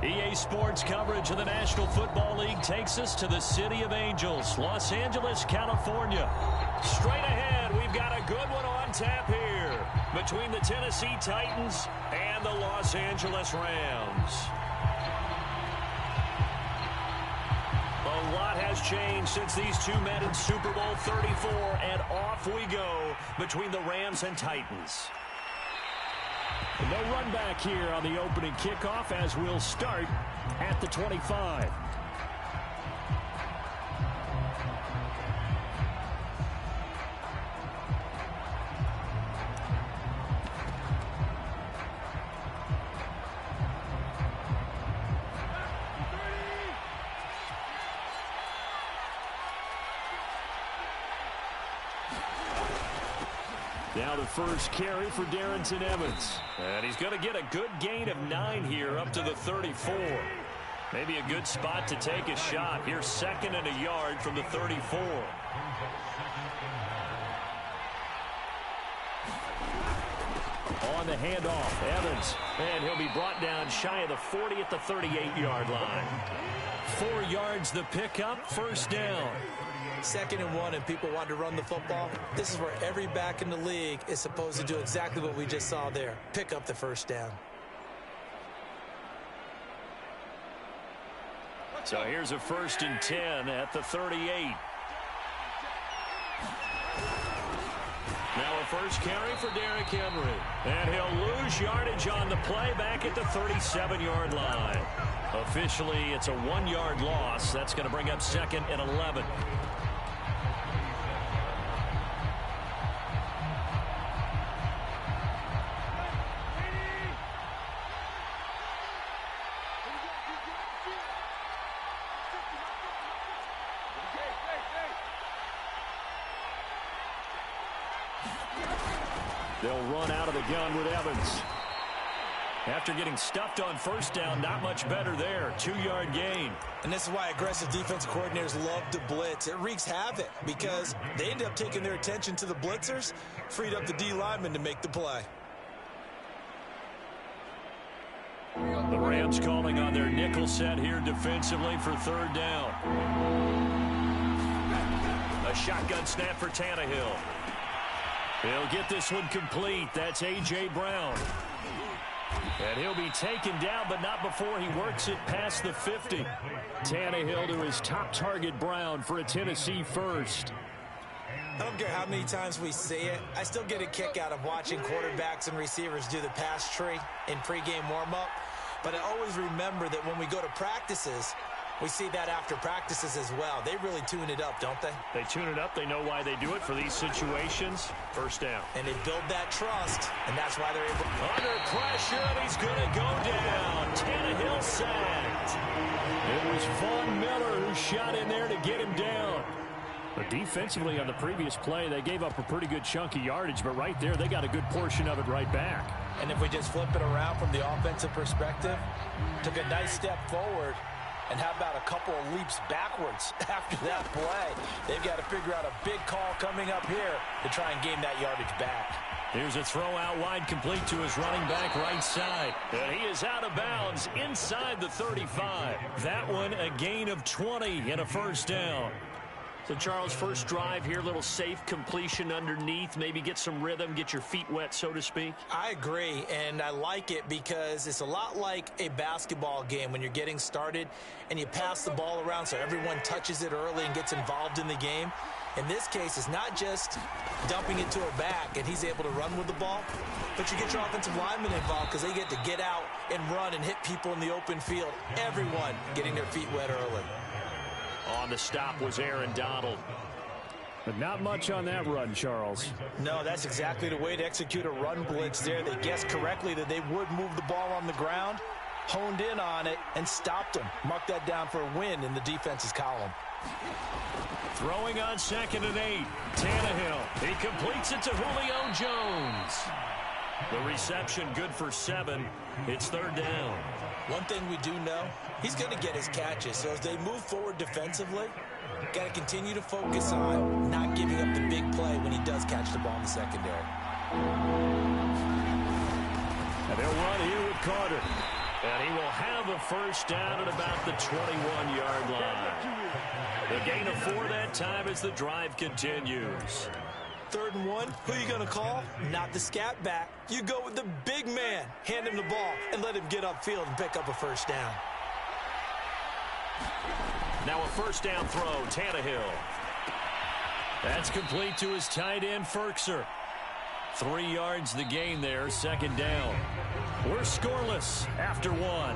EA Sports coverage of the National Football League takes us to the City of Angels, Los Angeles, California. Straight ahead, we've got a good one on tap here between the Tennessee Titans and the Los Angeles Rams. A lot has changed since these two met in Super Bowl 34, and off we go between the Rams and Titans. No run back here on the opening kickoff as we'll start at the 25. Now the first carry for Darrington Evans. And he's going to get a good gain of 9 here up to the 34. Maybe a good spot to take a shot. Here's 2nd and a yard from the 34. On the handoff, Evans. And he'll be brought down shy of the 40 at the 38-yard line. 4 yards the pickup, first down. 2nd and 1 and people want to run the football. This is where every back in the league is supposed to do exactly what we just saw there. Pick up the first down. So here's a 1st and 10 at the 38. Now a first carry for Derrick Henry. And he'll lose yardage on the play back at the 37-yard line. Officially, it's a 1-yard loss. That's going to bring up 2nd and 11. They'll run out of the gun with Evans. After getting stuffed on first down, not much better there. 2-yard gain. And this is why aggressive defensive coordinators love to blitz. It wreaks havoc because they end up taking their attention to the blitzers, freed up the D lineman to make the play. The Rams calling on their nickel set here defensively for 3rd down. A shotgun snap for Tannehill. He'll get this one complete. That's A.J. Brown. And he'll be taken down, but not before he works it past the 50. Tannehill to his top target, Brown, for a Tennessee first. I don't care how many times we see it. I still get a kick out of watching quarterbacks and receivers do the pass tree in pregame warm-up. But I always remember that when we go to practices, we see that after practices as well. They really tune it up, don't they? They tune it up. They know why they do it for these situations. First down. And they build that trust, and that's why they're able. Under pressure, and he's going to go down. Tannehill sacked. It was Von Miller who shot in there to get him down. But defensively on the previous play, they gave up a pretty good chunk of yardage, but right there, they got a good portion of it right back. And if we just flip it around from the offensive perspective, took a nice step forward, and how about a couple of leaps backwards after that play? They've got to figure out a big call coming up here to try and gain that yardage back. Here's a throw out wide, complete to his running back right side. And he is out of bounds inside the 35. That one a gain of 20 and a first down. So, Charles, first drive here, little safe completion underneath, maybe get some rhythm, get your feet wet, so to speak. I agree, and I like it because it's a lot like a basketball game when you're getting started and you pass the ball around so everyone touches it early and gets involved in the game. In this case, it's not just dumping it to a back and he's able to run with the ball, but you get your offensive linemen involved because they get to get out and run and hit people in the open field. Everyone getting their feet wet early. On the stop was Aaron Donald. But not much on that run, Charles. No, that's exactly the way to execute a run blitz there. They guessed correctly that they would move the ball on the ground, honed in on it, and stopped them. Mark that down for a win in the defense's column. Throwing on 2nd and 8. Tannehill. He completes it to Julio Jones. The reception good for 7. It's 3rd down. One thing we do know, he's going to get his catches. So as they move forward defensively, got to continue to focus on not giving up the big play when he does catch the ball in the secondary. And they'll run here with Carter. And he will have a first down at about the 21-yard line. The gain of 4 that time as the drive continues. 3rd and 1, who are you going to call? Not the scat back. You go with the big man. Hand him the ball and let him get upfield and pick up a first down. Now a first down throw, Tannehill. That's complete to his tight end, Ferkser. 3 yards the gain there, 2nd down. We're scoreless after 1.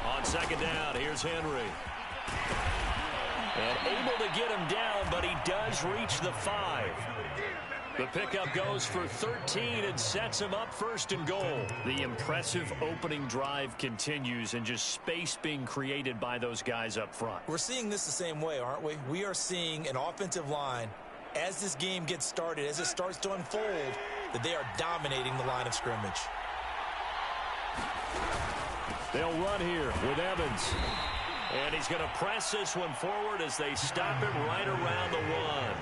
On 2nd down, here's Henry. And able to get him down, but he does reach the 5. The pickup goes for 13 and sets him up 1st and goal. The impressive opening drive continues, and just space being created by those guys up front. We're seeing this the same way, aren't we? We are seeing an offensive line, as this game gets started, as it starts to unfold, that they are dominating the line of scrimmage. They'll run here with Evans. And he's going to press this one forward as they stop him right around the 1.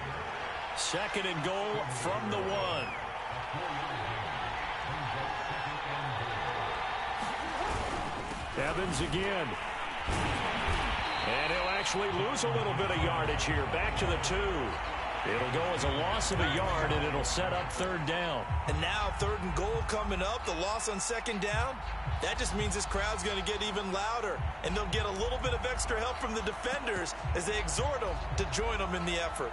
2nd and goal from the 1. Evans again. And he'll actually lose a little bit of yardage here. Back to the 2. It'll go as a loss of a yard, and it'll set up 3rd down. And now 3rd and goal coming up, the loss on 2nd down. That just means this crowd's going to get even louder, and they'll get a little bit of extra help from the defenders as they exhort them to join them in the effort.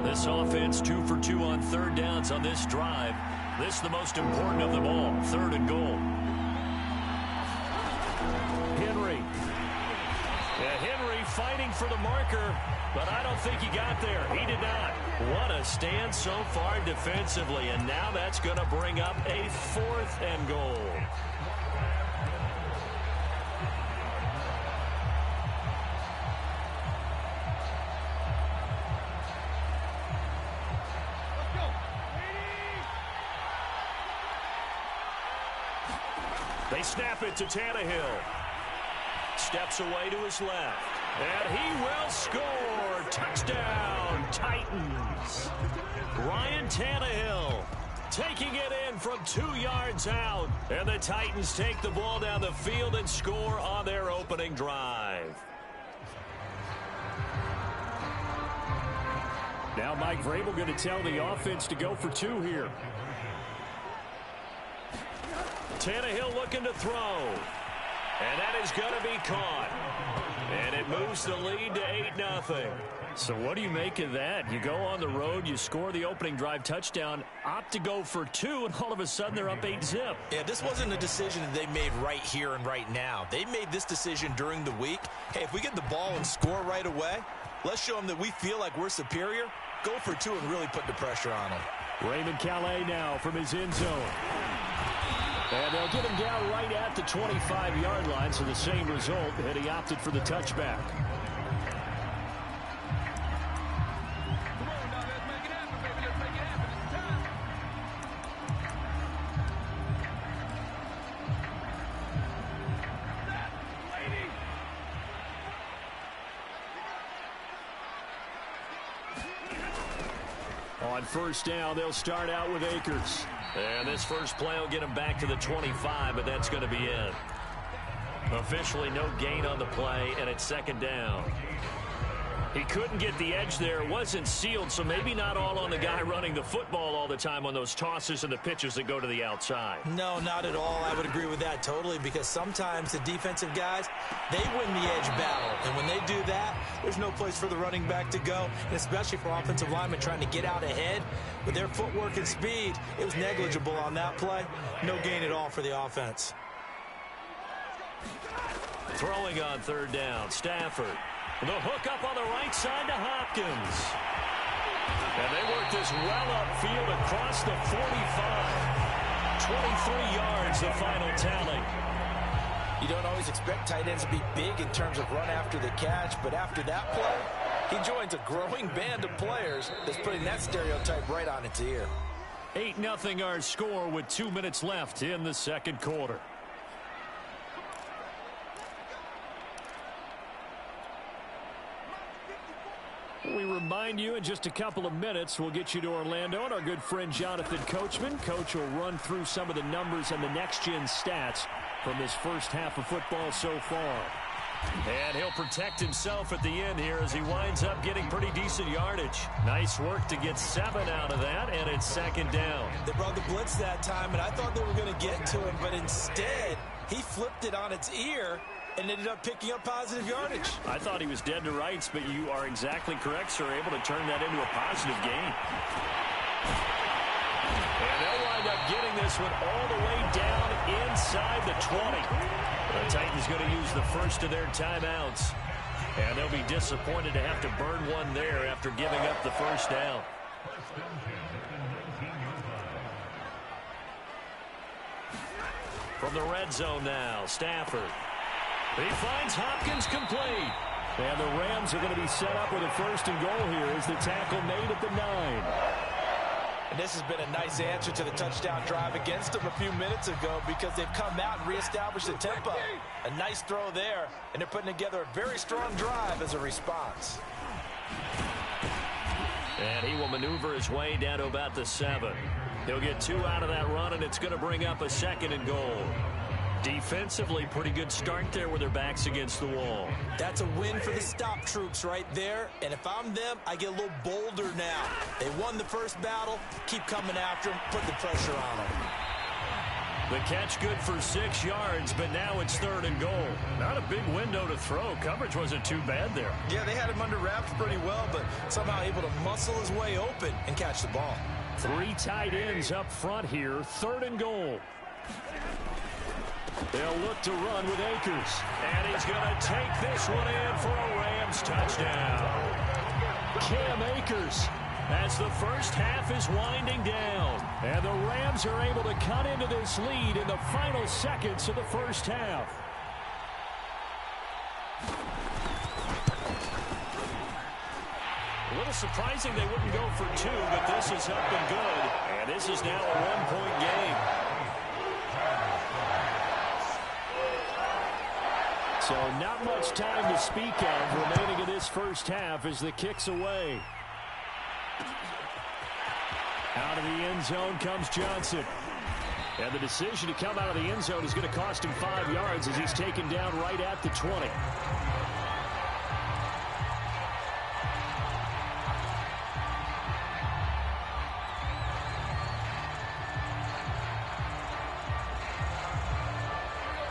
This offense 2 for 2 on 3rd downs on this drive. This is the most important of them all, 3rd and goal. Henry. Yeah, Henry fighting for the marker, but I don't think he got there. He did not. What a stand so far defensively, and now that's going to bring up a 4th and goal. They snap it to Tannehill. Steps away to his left. And he will score. Touchdown, Titans. Ryan Tannehill taking it in from 2 yards out. And the Titans take the ball down the field and score on their opening drive. Now Mike Vrabel going to tell the offense to go for 2 here. Tannehill looking to throw. And that is going to be caught. And it moves the lead to 8-0. So what do you make of that? You go on the road, you score the opening drive touchdown, opt to go for 2, and all of a sudden they're up 8-zip. Yeah, this wasn't a decision that they made right here and right now. They made this decision during the week. Hey, if we get the ball and score right away, let's show them that we feel like we're superior. Go for 2 and really put the pressure on them. Raymond Calais now from his end zone. And they'll get him down right at the 25-yard line, so the same result, and he opted for the touchback. On 1st down, they'll start out with Akers. And this first play will get him back to the 25, but that's going to be it. Officially no gain on the play, and it's 2nd down. He couldn't get the edge there. It wasn't sealed, so maybe not all on the guy running the football all the time on those tosses and the pitches that go to the outside. No, not at all. I would agree with that totally, because sometimes the defensive guys, they win the edge battle. And when they do that, there's no place for the running back to go, and especially for offensive linemen trying to get out ahead. With their footwork and speed, it was negligible on that play. No gain at all for the offense. Throwing on 3rd down, Stafford. The hook up on the right side to Hopkins. And they work this well upfield across the 45. 23 yards, the final tally. You don't always expect tight ends to be big in terms of run after the catch, but after that play, he joins a growing band of players that's putting that stereotype right on its ear. 8-0 our score with 2 minutes left in the second quarter. We remind you in just a couple of minutes we'll get you to Orlando and our good friend Jonathan Coachman. Coach will run through some of the numbers and the next-gen stats from this first half of football so far. And he'll protect himself at the end here as he winds up getting pretty decent yardage. Nice work to get 7 out of that, and it's second down. They brought the blitz that time, and I thought they were going to get to him, but instead he flipped it on its ear and ended up picking up positive yardage. I thought he was dead to rights, but you are exactly correct, sir, able to turn that into a positive gain. And they'll wind up getting this one all the way down inside the 20. The Titans going to use the first of their timeouts. And they'll be disappointed to have to burn one there after giving up the first down. From the red zone now, Stafford. He finds Hopkins complete. And the Rams are going to be set up with a first and goal here as the tackle made at the 9. And this has been a nice answer to the touchdown drive against them a few minutes ago because they've come out and reestablished the tempo. A nice throw there, and they're putting together a very strong drive as a response. And he will maneuver his way down to about the 7. He'll get 2 out of that run, and it's going to bring up a second and goal. Defensively, pretty good start there with their backs against the wall. That's a win for the stop troops right there. And if I'm them, I get a little bolder now. They won the first battle. Keep coming after them. Put the pressure on them. The catch good for 6 yards, but now it's third and goal. Not a big window to throw. Coverage wasn't too bad there. Yeah, they had him under wraps pretty well, but somehow able to muscle his way open and catch the ball. 3 tight ends up front here. Third and goal. They'll look to run with Akers. And he's going to take this one in for a Rams touchdown. Cam Akers as the first half is winding down. And the Rams are able to cut into this lead in the final seconds of the first half. A little surprising they wouldn't go for 2, but this is up and good. And this is now a 1-point game. So not much time to speak of remaining in this first half as the kick's away. Out of the end zone comes Johnson. And the decision to come out of the end zone is going to cost him 5 yards as he's taken down right at the 20.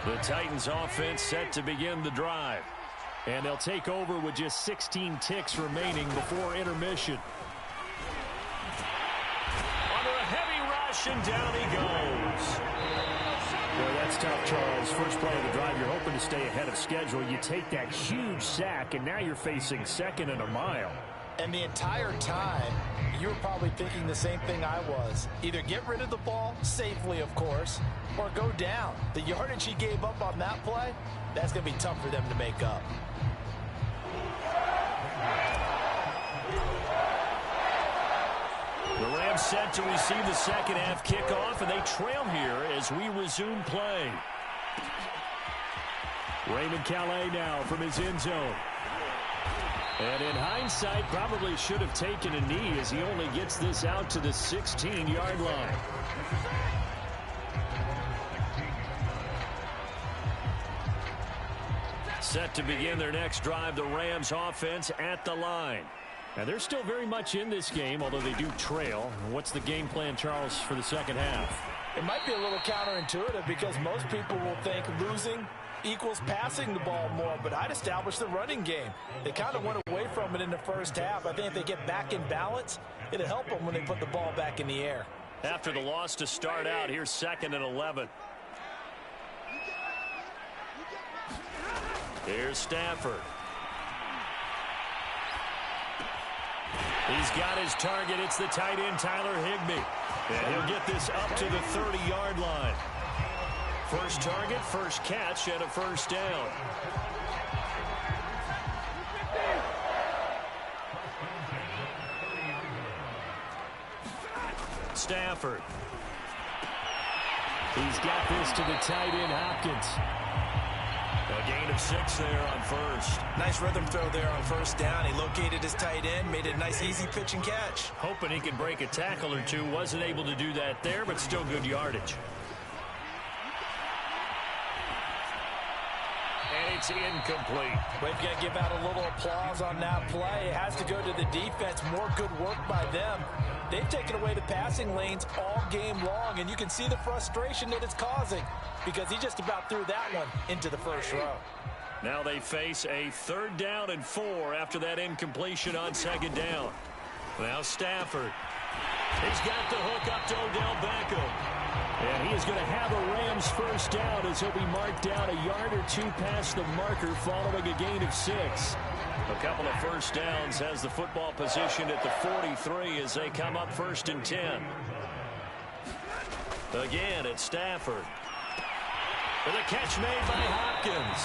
The Titans offense set to begin the drive. And they'll take over with just 16 ticks remaining before intermission. Under a heavy rush, and down he goes. Boy, that's tough, Charles. First play of the drive, you're hoping to stay ahead of schedule. You take that huge sack, and now you're facing second and a mile. And the entire time, you were probably thinking the same thing I was. Either get rid of the ball, safely of course, or go down. The yardage he gave up on that play, that's going to be tough for them to make up. The Rams set to receive the second half kickoff, and they trail here as we resume play. Raymond Calais now from his end zone. And in hindsight, probably should have taken a knee as he only gets this out to the 16-yard line. Set to begin their next drive, the Rams offense at the line. And they're still very much in this game, although they do trail. What's the game plan, Charles, for the second half? It might be a little counterintuitive because most people will think losing equals passing the ball more, but I'd establish the running game. They kind of went away from it in the first half. I think if they get back in balance, it'll help them when they put the ball back in the air. After the loss to start out, here's 2nd and 11. Here's Stafford. He's got his target. It's the tight end, Tyler Higbee. And he'll get this up to the 30-yard line. First target, first catch, and a first down. Stafford. He's got this to the tight end, Hopkins. A gain of 6 there on first. Nice rhythm throw there on first down. He located his tight end, made it a nice easy pitch and catch. Hoping he could break a tackle or two. Wasn't able to do that there, but still good yardage. And it's incomplete. We've got to give out a little applause on that play. It has to go to the defense. More good work by them. They've taken away the passing lanes all game long, and you can see the frustration that it's causing because he just about threw that one into the first row. Now they face a 3rd down and 4 after that incompletion on 2nd down. Now Stafford. He's got the hook up to Odell Beckham. And he is going to have a Rams first down as he'll be marked down a yard or 2 past the marker following a gain of 6. A couple of first downs has the football position at the 43 as they come up 1st and 10. Again, it's Stafford. And a catch made by Hopkins.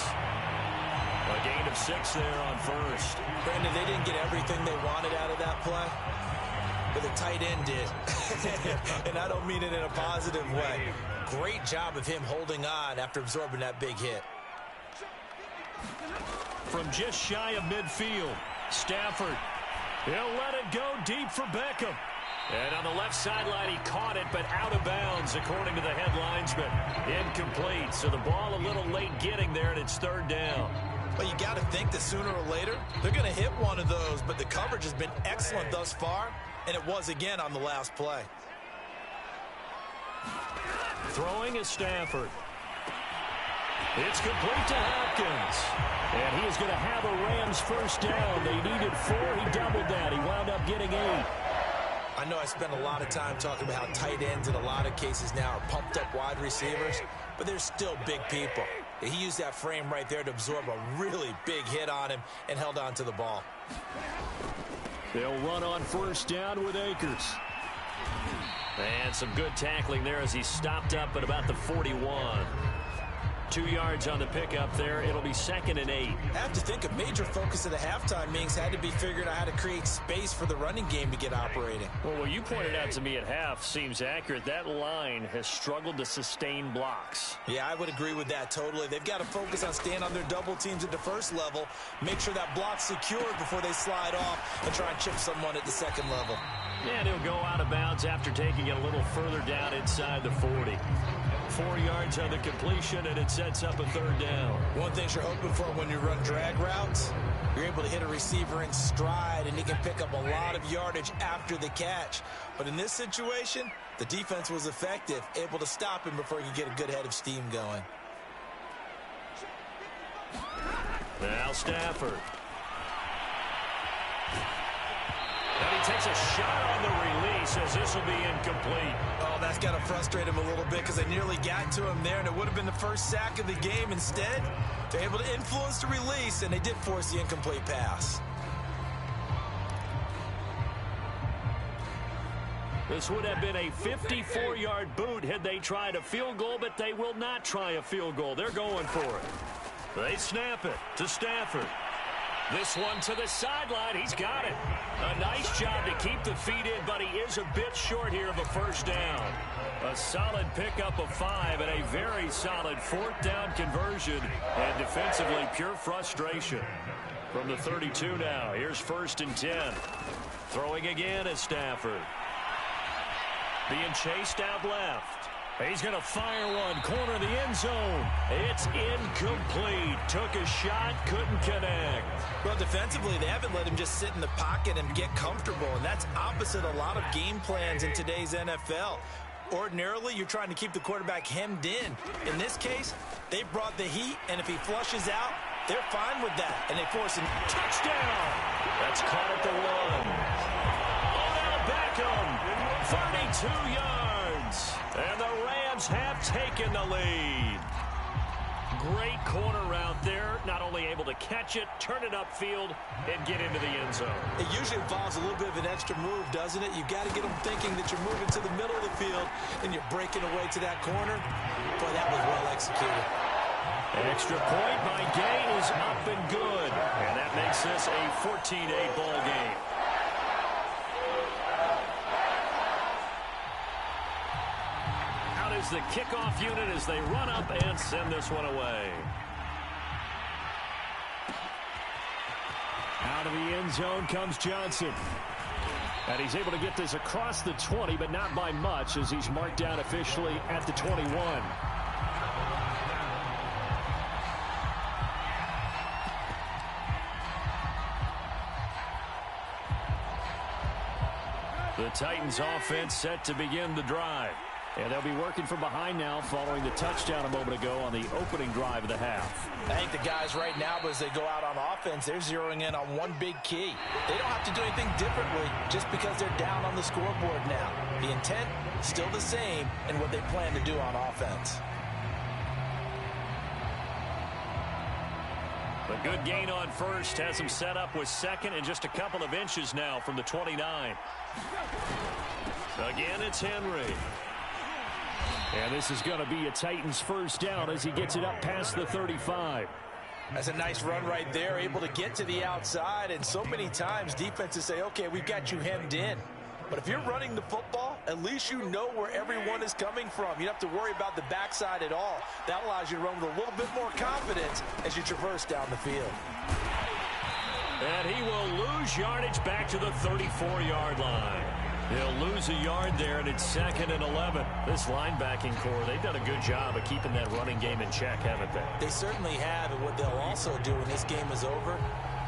A gain of 6 there on first. Brandon, they didn't get everything they wanted out of that play, but the tight end did. And I don't mean it in a positive way. Great job of him holding on after absorbing that big hit. From just shy of midfield, Stafford. He'll let it go deep for Beckham. And on the left sideline, he caught it, but out of bounds, according to the head linesman. Incomplete, so the ball a little late getting there, and it's 3rd down. Well, you got to think that sooner or later, they're going to hit one of those, but the coverage has been excellent thus far, and it was again on the last play. Throwing is Stafford. It's complete to Hopkins. And he is going to have a Rams first down. They needed 4. He doubled that. He wound up getting 8. I know I spend a lot of time talking about how tight ends in a lot of cases now are pumped up wide receivers, but they're still big people. He used that frame right there to absorb a really big hit on him and held on to the ball. They'll run on first down with Akers. And some good tackling there as he stopped up at about the 41. 2 yards on the pickup there. It'll be 2nd and 8. I have to think a major focus of the halftime meetings had to be figuring out how to create space for the running game to get operating. Well, what you pointed out to me at half seems accurate. That line has struggled to sustain blocks. Yeah, I would agree with that totally. They've got to focus on staying on their double teams at the first level, make sure that block's secured before they slide off and try and chip someone at the second level. And he'll go out of bounds after taking it a little further down inside the 40. 4 yards on the completion, and it sets up a 3rd down. One thing you're hoping for when you run drag routes, you're able to hit a receiver in stride, and he can pick up a lot of yardage after the catch. But in this situation, the defense was effective, able to stop him before he could get a good head of steam going. Now Stafford. And he takes a shot on the release as this will be incomplete. Oh, that's got to frustrate him a little bit because they nearly got to him there, and it would have been the first sack of the game. Instead, they're able to influence the release, and they did force the incomplete pass. This would have been a 54-yard boot had they tried a field goal, but they will not try a field goal. They're going for it. They snap it to Stafford. This one to the sideline. He's got it. A nice job to keep the feet in, but he is a bit short here of a first down. A solid pickup of 5 and a very solid 4th down conversion. And defensively, pure frustration. From the 32 now, here's 1st and 10. Throwing again is Stafford. Being chased out left. He's going to fire one, corner of the end zone. It's incomplete. Took a shot, couldn't connect. Well, defensively, they haven't let him just sit in the pocket and get comfortable, and that's opposite a lot of game plans in today's NFL. Ordinarily, you're trying to keep the quarterback hemmed in. In this case, they brought the heat, and if he flushes out, they're fine with that, and they force him. Touchdown! That's caught at the 1. Odell Beckham, 32 yards. And the Rams have taken the lead. Great corner route there. Not only able to catch it, turn it upfield, and get into the end zone. It usually involves a little bit of an extra move, doesn't it? You've got to get them thinking that you're moving to the middle of the field and you're breaking away to that corner. Boy, that was well executed. Extra point by Gay is up and good. And that makes this a 14-8 ball game. Out is the kickoff unit as they run up and send this one away. Out of the end zone comes Johnson. And he's able to get this across the 20, but not by much, as he's marked down officially at the 21. The Titans offense set to begin the drive. And they'll be working from behind now following the touchdown a moment ago on the opening drive of the half. I think the guys right now, as they go out on offense, they're zeroing in on one big key. They don't have to do anything differently just because they're down on the scoreboard now. The intent, still the same in what they plan to do on offense. A good gain on first has him set up with second and just a couple of inches now from the 29. Again, it's Henry. And this is going to be a Titans first down as he gets it up past the 35. That's a nice run right there, able to get to the outside. And so many times defenses say, okay, we've got you hemmed in. But if you're running the football, at least you know where everyone is coming from. You don't have to worry about the backside at all. That allows you to run with a little bit more confidence as you traverse down the field. And he will lose yardage back to the 34-yard line. He'll lose a yard there, and it's 2nd and 11. This linebacking core, they've done a good job of keeping that running game in check, haven't they? They certainly have, and what they'll also do when this game is over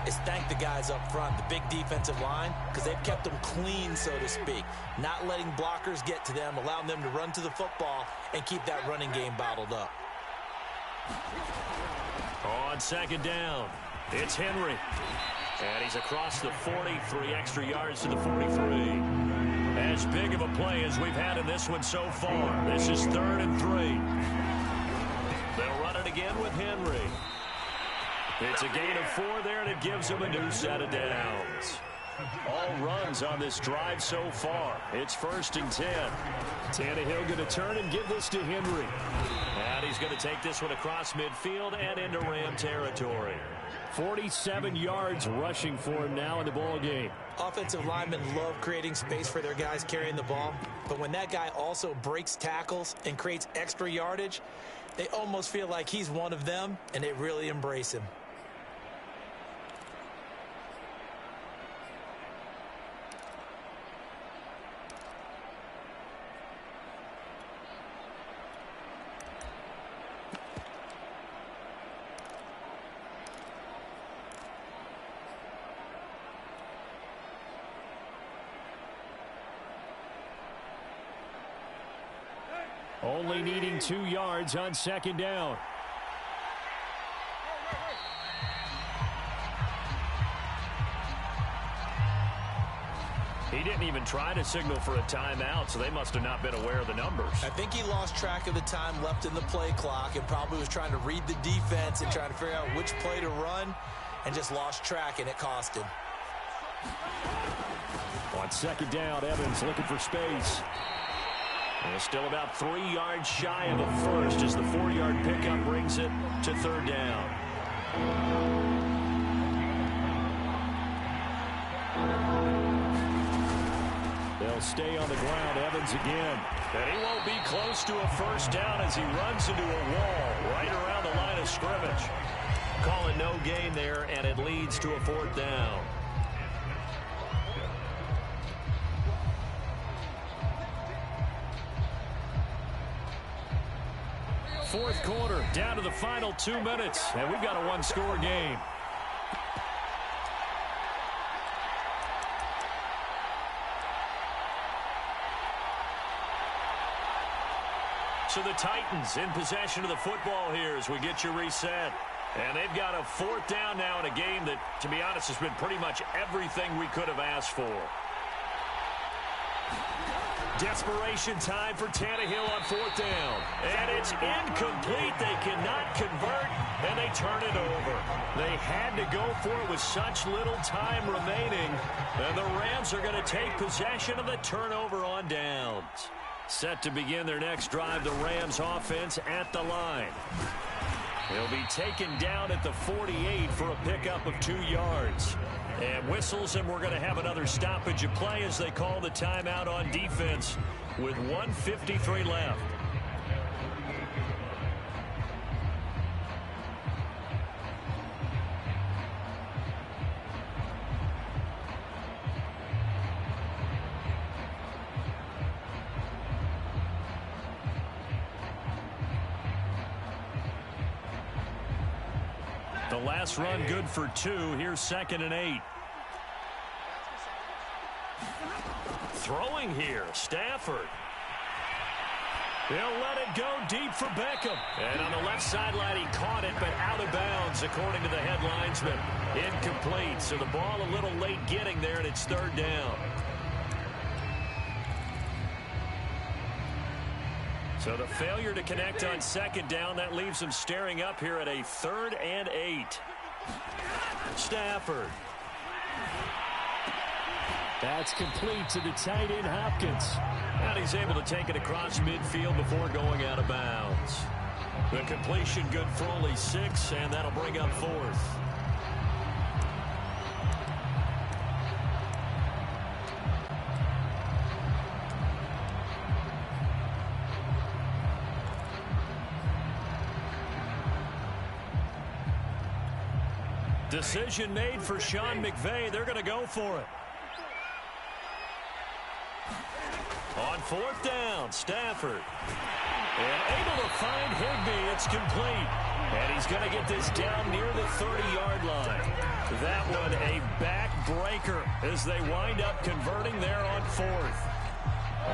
is thank the guys up front, the big defensive line, because they've kept them clean, so to speak, not letting blockers get to them, allowing them to run to the football and keep that running game bottled up. On 2nd down, it's Henry. And he's across the 43 extra yards to the 43. As big of a play as we've had in this one so far. This is 3rd and 3. They'll run it again with Henry. It's a gain of 4 there, and it gives him a new set of downs. All runs on this drive so far. It's 1st and 10. Tannehill going to turn and give this to Henry. And he's going to take this one across midfield and into Ram territory. 47 yards rushing for him now in the ball game. Offensive linemen love creating space for their guys carrying the ball, but when that guy also breaks tackles and creates extra yardage, they almost feel like he's one of them, and they really embrace him. Only needing 2 yards on 2nd down. He didn't even try to signal for a timeout, so they must have not been aware of the numbers. I think he lost track of the time left in the play clock and probably was trying to read the defense and trying to figure out which play to run and just lost track, and it cost him. On 2nd down, Evans looking for space. And still about 3 yards shy of a first as the 4-yard pickup brings it to 3rd down. They'll stay on the ground. Evans again. And he won't be close to a first down as he runs into a wall right around the line of scrimmage. Calling no gain there, and it leads to a 4th down. Fourth quarter, down to the final 2 minutes, and we've got a one-score game. So the Titans in possession of the football here as we get you reset. And they've got a 4th down now in a game that, to be honest, has been pretty much everything we could have asked for. Desperation time for Tannehill on 4th down. And it's incomplete. They cannot convert, and they turn it over. They had to go for it with such little time remaining. And the Rams are going to take possession of the turnover on downs. Set to begin their next drive, the Rams offense at the line. He'll be taken down at the 48 for a pickup of 2 yards. And whistles, and we're going to have another stoppage of play as they call the timeout on defense with 1:53 left. The last run good for 2. Here's 2nd and 8. Throwing here, Stafford. They'll let it go deep for Beckham. And on the left sideline, he caught it, but out of bounds, according to the head linesman. Incomplete, so the ball a little late getting there, and it's 3rd down. So the failure to connect on 2nd down, that leaves them staring up here at a 3rd and 8. Stafford. That's complete to the tight end, Hopkins. And he's able to take it across midfield before going out of bounds. The completion good for only 6, and that'll bring up 4th. Decision made for Sean McVay. They're going to go for it. On 4th down, Stafford. And able to find Higbee. It's complete. And he's going to get this down near the 30-yard line. That one a backbreaker as they wind up converting there on 4th.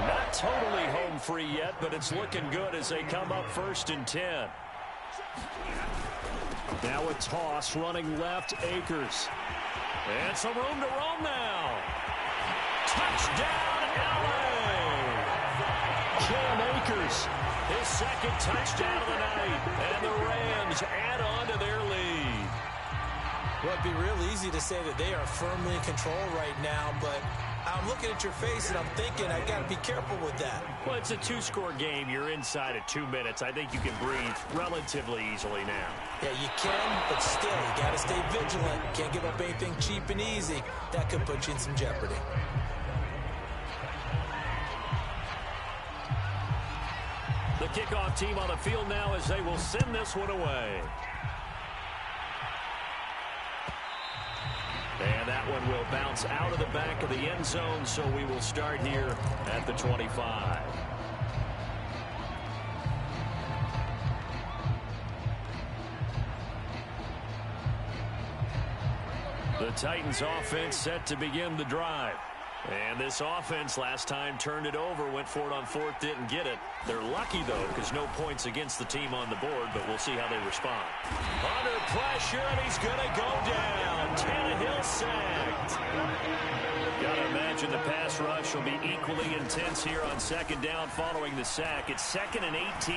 Not totally home free yet, but it's looking good as they come up 1st and 10. Now a toss running left, Akers. And some room to roam now. Touchdown, LA! Cam Akers. His 2nd touchdown of the night. And the Rams add on to their lead. Well, it'd be real easy to say that they are firmly in control right now, but I'm looking at your face and I'm thinking I got to be careful with that. Well, it's a 2-score game. You're inside at 2 minutes. I think you can breathe relatively easily now. Yeah, you can, but still, you got to stay vigilant. Can't give up anything cheap and easy. That could put you in some jeopardy. The kickoff team on the field now as they will send this one away. And that one will bounce out of the back of the end zone, so we will start here at the 25. The Titans offense set to begin the drive. And this offense last time turned it over, went for it on 4th, didn't get it. They're lucky, though, because no points against the team on the board, but we'll see how they respond. Under pressure, and he's going to go down. Tannehill sacked. Got to imagine the pass rush will be equally intense here on 2nd down following the sack. It's 2nd and 18.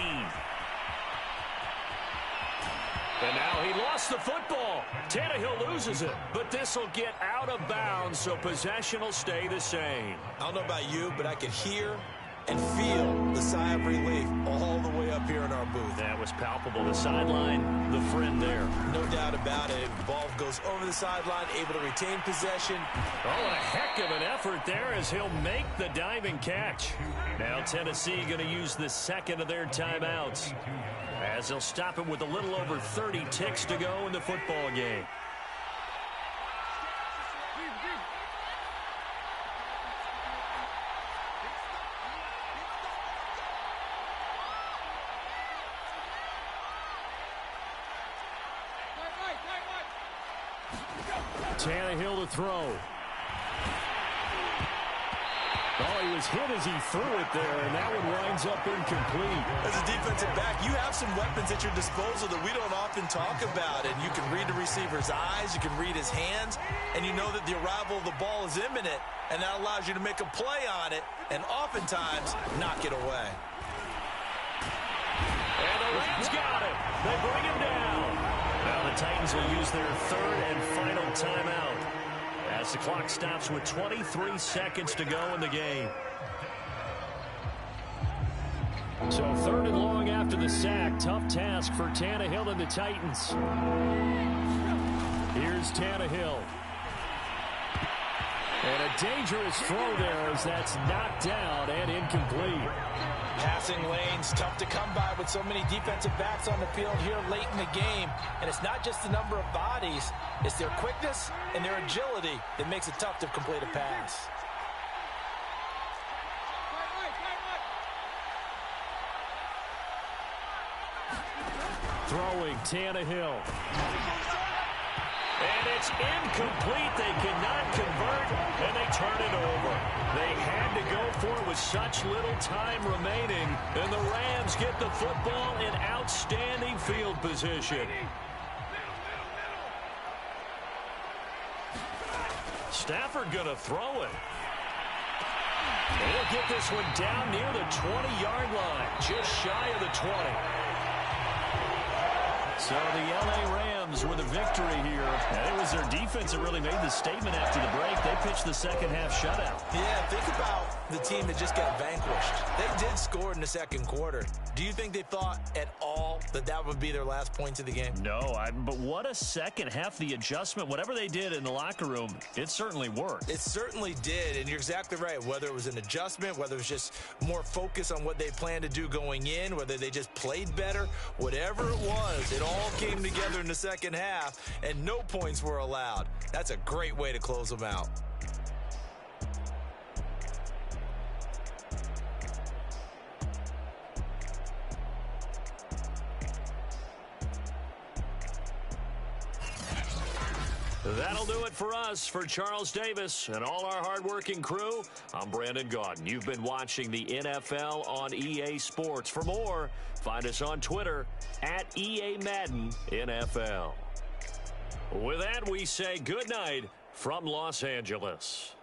And now he lost the football. Tannehill loses it, but this will get out of bounds, so possession will stay the same. I don't know about you, but I could hear and feel the sigh of relief all the way up here in our booth. That was palpable. The sideline, the friend there. No doubt about it. The ball goes over the sideline, able to retain possession. Oh, a heck of an effort there as he'll make the diving catch. Now Tennessee going to use the 2nd of their timeouts, as they'll stop him with a little over 30 ticks to go in the football game. Tannehill to throw. Oh, he was hit as he threw it there, and that one winds up incomplete. As a defensive back, you have some weapons at your disposal that we don't often talk about, and you can read the receiver's eyes, you can read his hands, and you know that the arrival of the ball is imminent, and that allows you to make a play on it and oftentimes knock it away. And the Rams got it. They bring him down. Now the Titans will use their third and final timeout as the clock stops with 23 seconds to go in the game. So third and long after the sack. Tough task for Tannehill and the Titans. Here's Tannehill. And a dangerous throw there as that's knocked down and incomplete. Passing lanes, tough to come by with so many defensive backs on the field here late in the game. And it's not just the number of bodies, it's their quickness and their agility that makes it tough to complete a pass. Throwing Tannehill. And it's incomplete. They cannot convert, and they turn it over. They had to go for it with such little time remaining, and the Rams get the football in outstanding field position. Stafford going to throw it. They'll get this one down near the 20-yard line, just shy of the 20. So the L.A. Rams with a victory here. And it was their defense that really made the statement after the break. They pitched the second-half shutout. Yeah, think about the team that just got vanquished. They did score in the second quarter. Do you think they thought at all that that would be their last point of the game? No, but what a second half. The adjustment, whatever they did in the locker room, it certainly worked. It certainly did, and you're exactly right. Whether it was an adjustment, whether it was just more focus on what they planned to do going in, whether they just played better, whatever it was, it all came together in the second half, and no points were allowed. That's a great way to close them out. That'll do it for us. For Charles Davis and all our hardworking crew, I'm Brandon Gaudin. You've been watching the NFL on EA Sports. For more, find us on Twitter at EA Madden NFL. With that, we say good night from Los Angeles.